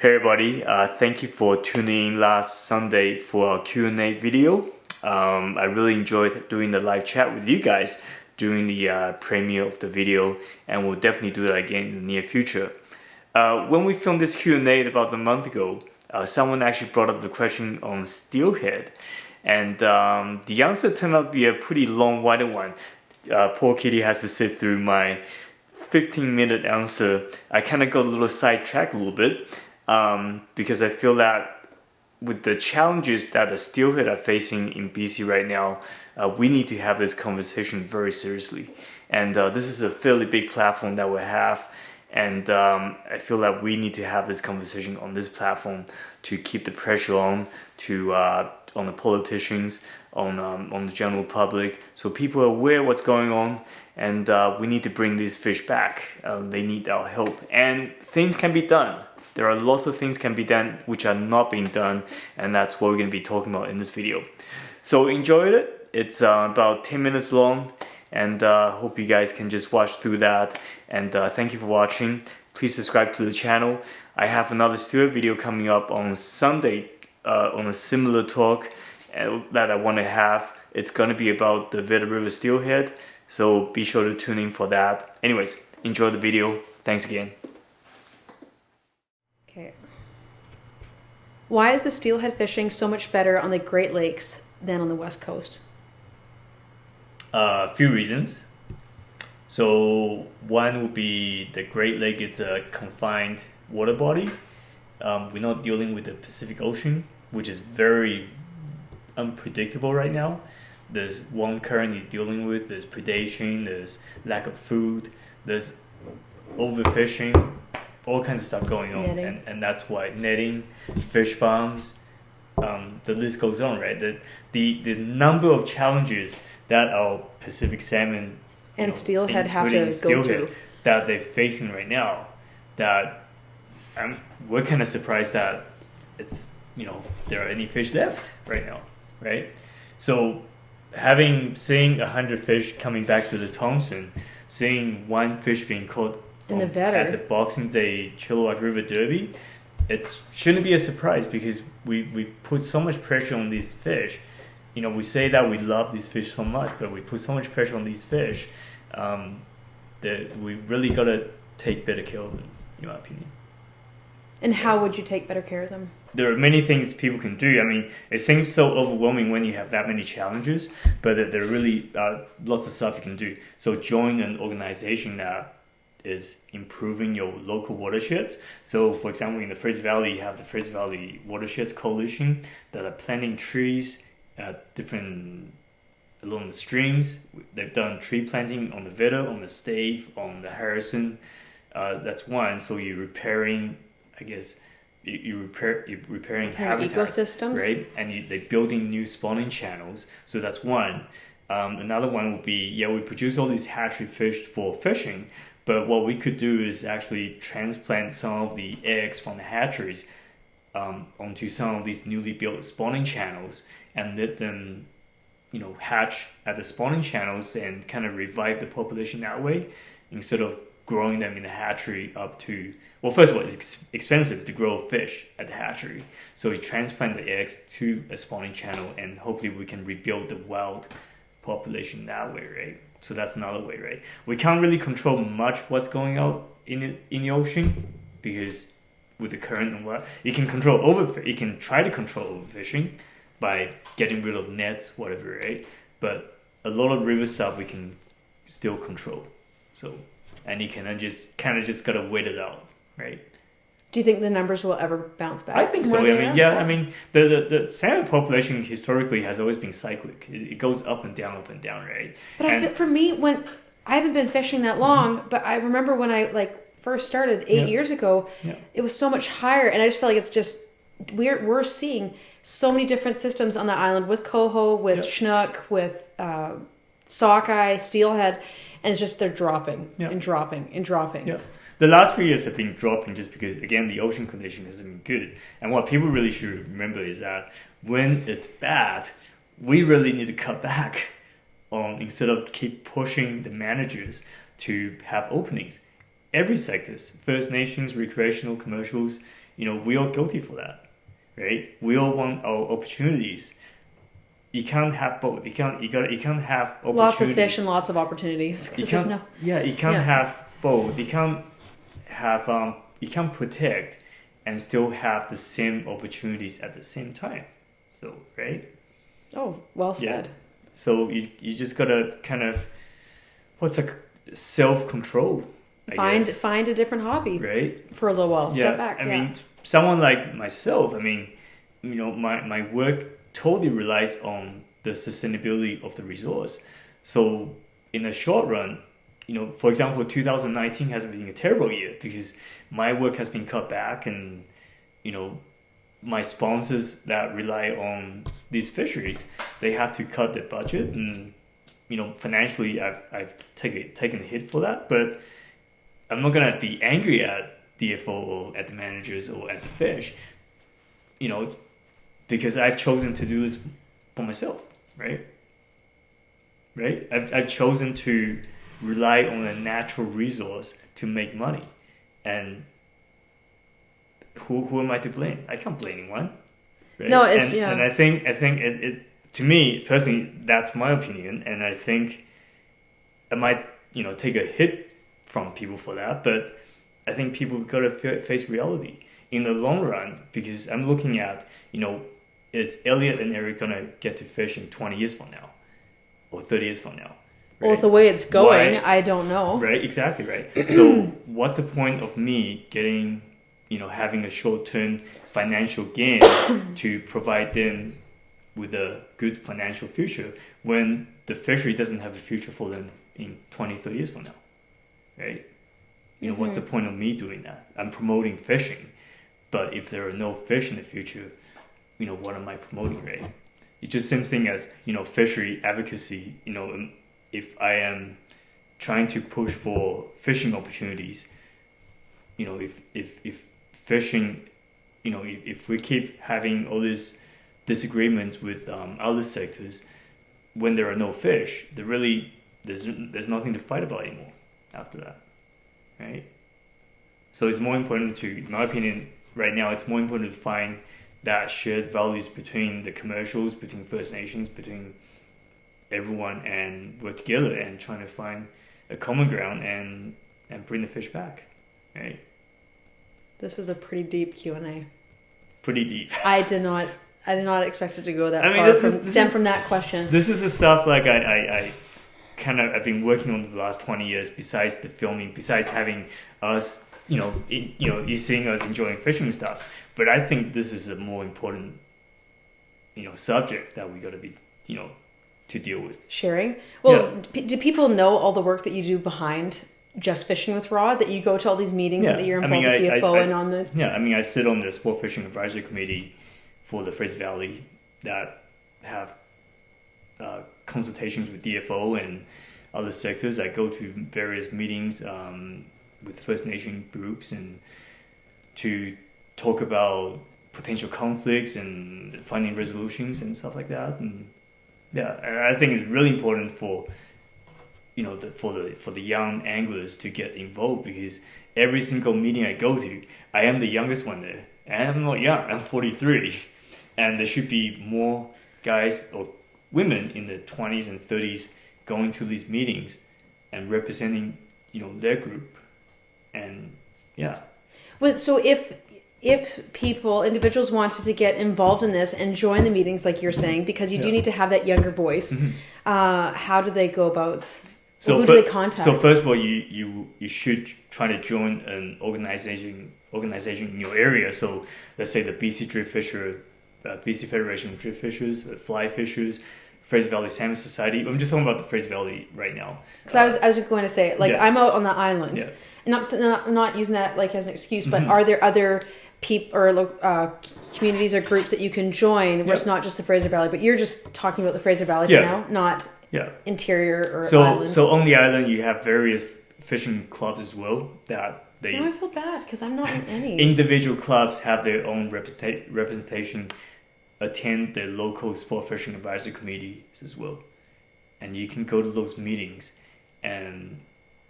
Hey everybody, thank you for tuning in last Sunday for our Q&A video. I really enjoyed doing the live chat with you guys during the premiere of the video, and we'll definitely do that again in the near future. When we filmed this Q&A about a month ago, someone actually brought up the question on steelhead, and the answer turned out to be a pretty long-winded one. Poor Kitty has to sit through my 15-minute answer. I kind of got a little sidetracked a little bit. Because I feel that with the challenges that the steelhead are facing in BC right now, we need to have this conversation very seriously. And this is a fairly big platform that we have, and I feel that we need to have this conversation on this platform to keep the pressure on the politicians, on the general public, so people are aware what's going on. And we need to bring these fish back. They need our help, and things can be done. There are lots of things can be done which are not being done, and that's what we're going to be talking about in this video. So enjoy it. It's about 10 minutes long, and hope you guys can just watch through that. And thank you for watching. Please subscribe to the channel. I have another steelhead video coming up on Sunday on a similar talk that I want to have. It's going to be about the Veda River steelhead, so be sure to tune in for that. Anyways, enjoy the video. Thanks again. Okay. Why is the steelhead fishing so much better on the Great Lakes than on the West Coast? A few reasons. So one would be the Great Lake. It's a confined water body. We're not dealing with the Pacific Ocean, which is very unpredictable right now. There's one current you're dealing with. There's predation. There's lack of food. There's overfishing. All kinds of stuff going on, and that's why netting, fish farms, the list goes on, right? The number of challenges that our Pacific salmon and steelhead have to go through that they're facing right now, that we're kind of surprised that it's there are any fish left right now, right? So seeing 100 fish coming back to the Thompson, seeing one fish being caught at the Boxing Day Chilliwack River Derby, it shouldn't be a surprise because we put so much pressure on these fish. We say that we love these fish so much, but we put so much pressure on these fish that we really got to take better care of them, in my opinion. And how would you take better care of them? There are many things people can do. I mean, it seems so overwhelming when you have that many challenges, but there are really lots of stuff you can do. So join an organization that is improving your local watersheds. So for example, in the Fraser Valley, you have the Fraser Valley Watersheds Coalition that are planting trees along the streams. They've done tree planting on the Veda, on the Stave, on the Harrison. That's one. So you're repairing, I guess, you're repairing habitats, ecosystems, right? And they're building new spawning channels. So that's one. Another one would be, we produce all these hatchery fish for fishing, but what we could do is actually transplant some of the eggs from the hatcheries onto some of these newly built spawning channels and let them, hatch at the spawning channels and kind of revive the population that way, instead of growing them in the hatchery up to, well, first of all, it's expensive to grow fish at the hatchery. So we transplant the eggs to a spawning channel, and hopefully we can rebuild the wild population that way, right? So that's another way, right? We can't really control much what's going out in the ocean, because with the current and what you can try to control overfishing by getting rid of nets, whatever, right? But a lot of river stuff we can still control. So, and you can just gotta wait it out, right? Do you think the numbers will ever bounce back? I think so. I mean, the salmon population historically has always been cyclic. It goes up and down, right? But for me, when I haven't been fishing that long, but I remember when I first started 8 years ago, it was so much higher, and I just feel like it's just we're seeing so many different systems on the island with coho, with schnook, with sockeye, steelhead, and it's just they're dropping and dropping and dropping. Yeah. The last few years have been dropping just because, again, the ocean condition hasn't been good. And what people really should remember is that when it's bad, we really need to cut back instead of keep pushing the managers to have openings. Every sectors, First Nations, recreational, commercials, we are guilty for that, right? We all want our opportunities. You can't have both. You can't have opportunities. Lots of fish and lots of opportunities. You can't have both. You can't have you can't protect and still have the same opportunities at the same time. So, right? Oh, well said. Yeah. So you just gotta kind of self-control. Find a different hobby, right? For a little while. Step back. I mean, someone like myself. I mean, my work totally relies on the sustainability of the resource. So in the short run, for example, 2019 has been a terrible year because my work has been cut back, and my sponsors that rely on these fisheries, they have to cut their budget, and financially I've taken a hit for that, but I'm not gonna be angry at DFO or at the managers or at the fish, because I've chosen to do this for myself, right? I've chosen to rely on a natural resource to make money, and who am I to blame? I can't blame anyone. Right? No, and I think it to me personally, that's my opinion, and I think I might take a hit from people for that, but I think people gotta face reality in the long run, because I'm looking at is Elliot and Eric gonna get to fish in 20 years from now or 30 years from now? Right? Well, the way it's going, I don't know. Right, exactly, right. So what's the point of me getting, having a short-term financial gain to provide them with a good financial future when the fishery doesn't have a future for them in 20, 30 years from now, right? What's the point of me doing that? I'm promoting fishing, but if there are no fish in the future, what am I promoting, right? It's just same thing as, fishery advocacy. If I am trying to push for fishing opportunities, if fishing, if we keep having all these disagreements with other sectors, when there are no fish, there's nothing to fight about anymore after that, right? So it's more important to, in my opinion, right now, it's more important to find that shared values between the commercials, between First Nations, between everyone, and work together and trying to find a common ground and bring the fish back, right? This is a pretty deep Q&A. Pretty deep. I did not expect it to go that far from that question. This is the stuff like I've been working on the last 20 years, besides the filming, besides having us, you seeing us enjoying fishing stuff. But I think this is a more important, subject that we got to be, to deal with. Sharing? Well, do people know all the work that you do behind just fishing with rod, that you go to all these meetings and that you're involved with DFO and on the... Yeah, I sit on the Sport Fishing Advisory Committee for the Fraser Valley that have consultations with DFO and other sectors. I go to various meetings with First Nation groups and to talk about potential conflicts and finding resolutions and stuff like that. And I think it's really important for for the young anglers to get involved, because every single meeting I go to, I am the youngest one there, and I'm not young. I'm 43, and there should be more guys or women in the 20s and 30s going to these meetings and representing their group. And well, so if individuals wanted to get involved in this and join the meetings, like you're saying, because you do need to have that younger voice, how do they go about? Who do they contact? So first of all, you should try to join an organization in your area. So let's say the BC Drift Fisher, BC Federation of Drift Fishers, Fly Fishers, Fraser Valley Salmon Society. I'm just talking about the Fraser Valley right now. Because I was going to say, I'm out on the island, and I'm not using that as an excuse, but are there other people or communities or groups that you can join where it's not just the Fraser Valley, but you're just talking about the Fraser Valley for now, not interior or island? So on the island you have various fishing clubs as well that they... I feel bad because I'm not in any. Individual clubs have their own representation, attend the local sport fishing advisory committees as well, and you can go to those meetings, and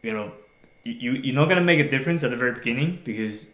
you're not going to make a difference at the very beginning because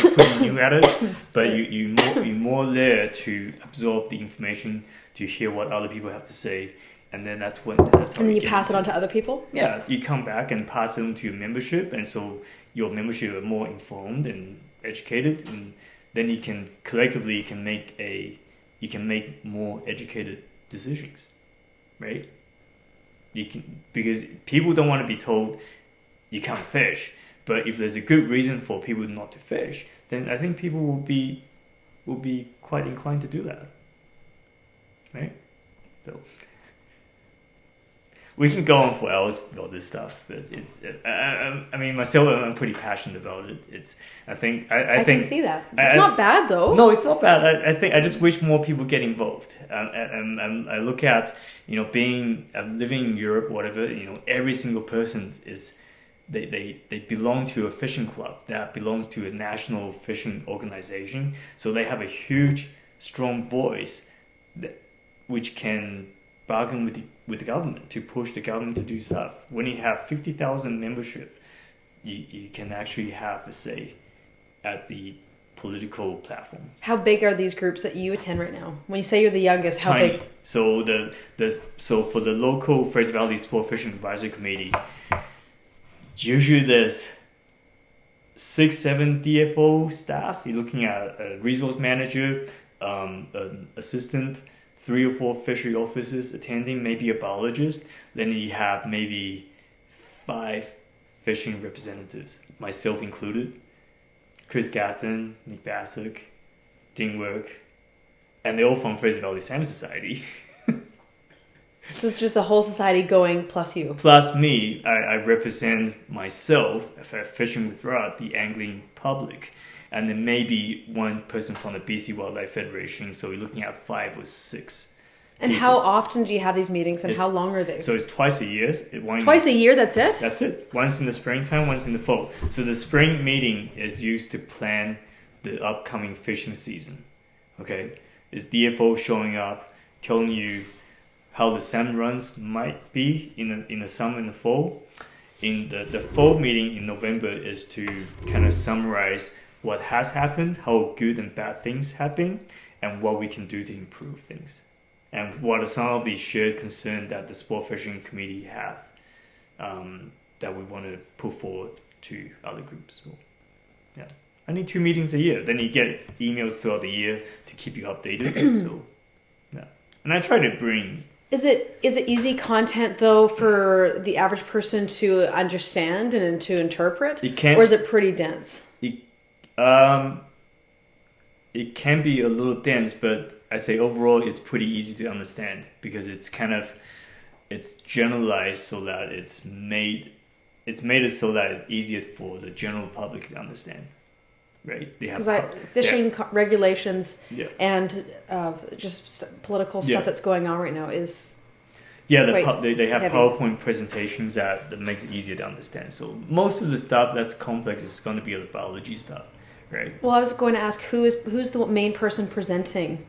you're pretty new at it, but you're more there to absorb the information, to hear what other people have to say, and then that's how and then you pass it on to other people. Yeah, you come back and pass it on to your membership, and so your membership are more informed and educated, and then you can collectively make more educated decisions, right? Because people don't want to be told you can't fish, but if there's a good reason for people not to fish, then I think people will be quite inclined to do that, right? So we can go on for hours about this stuff, but I mean, myself, I'm pretty passionate about it. I think I can see that. It's not bad though. No, it's not bad. I just wish more people get involved. I look at, living in Europe, whatever, every single person they belong to a fishing club that belongs to a national fishing organization. So they have a huge, strong voice which can bargain with the government to push the government to do stuff. When you have 50,000 membership, you can actually have a say at the political platform. How big are these groups that you attend right now? When you say you're the youngest, how Tiny. big? So for the local Fraser Valley Sport Fishing Advisory Committee, usually there's 6-7 DFO staff. You're looking at a resource manager, an assistant, 3 or 4 fishery officers attending, maybe a biologist. Then you have maybe 5 fishing representatives, myself included. Chris Gatson, Nick Bassick, Dingwork, and they're all from Fraser Valley Salmon Society. So it's just the whole society going plus you. Plus me, I represent myself, Fishing with Rod, the angling public. And then maybe one person from the BC Wildlife Federation, so we're looking at 5 or 6. And people. How often do you have these meetings, and how long are they? So it's twice a year. Twice a year, that's it? That's it. Once in the springtime, once in the fall. So the spring meeting is used to plan the upcoming fishing season. Okay? It's DFO showing up, telling you how the salmon runs might be in the summer and the fall. In the fall meeting in November is to kind of summarize what has happened, how good and bad things have been, and what we can do to improve things. And what are some of the shared concerns that the Sport Fishing Committee have that we want to put forward to other groups. So, yeah. I need 2 meetings a year. Then you get emails throughout the year to keep you updated. So, yeah. And I try to bring... Is it easy content though for the average person to understand and to interpret? Or is it pretty dense? It can be a little dense, but I say overall it's pretty easy to understand because it's generalized so that it's made it so that it's easier for the general public to understand. Right? They have fishing regulations and just political stuff that's going on right now is they have heavy. PowerPoint presentations that makes it easier to understand. So most of the stuff that's complex is going to be the biology stuff, right? Well, I was going to ask who's the main person presenting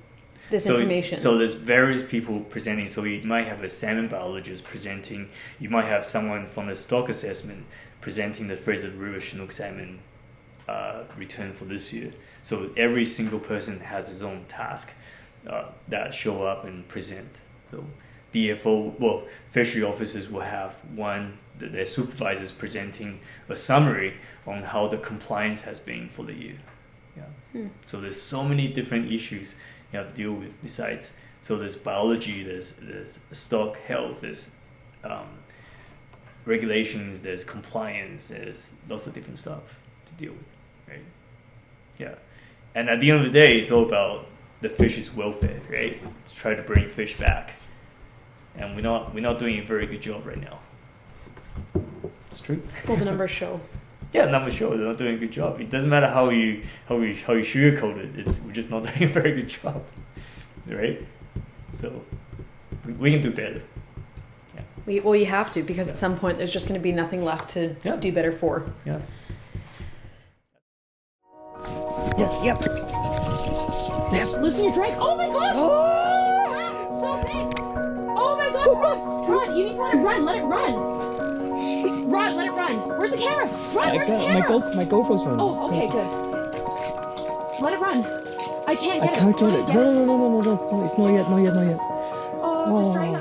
this information. So there's various people presenting. So you might have a salmon biologist presenting. You might have someone from the stock assessment presenting the Fraser River Chinook salmon return for this year. So every single person has his own task that show up and present. So fishery officers will have their supervisors presenting a summary on how the compliance has been for the year. Yeah. So there's so many different issues you have to deal with besides. So there's biology, there's stock health, there's regulations, there's compliance, there's lots of different stuff to deal with. Right? Yeah. And at the end of the day, it's all about the fish's welfare, right? To try to bring fish back. And we're not doing a very good job right now. It's true. Well, the numbers show. Yeah, numbers show they're not doing a good job. It doesn't matter how you sugarcoat it. We're just not doing a very good job, right? So we can do better. Yeah. Well, you have to because at some point there's just going to be nothing left to do better for. Yeah. Yes, yep. Listen, your drink. Oh my gosh! Oh! So big! Oh my god! Run! You need to let it run. Let it run. Run! Let it run. Where's the camera? Run! Where's the camera? My GoPro's running. Oh, okay, good. Let it run. I can't I get can't it. get it. No, no, no, no, no, no, no. It's not yet, not yet, not yet. Oh, just drag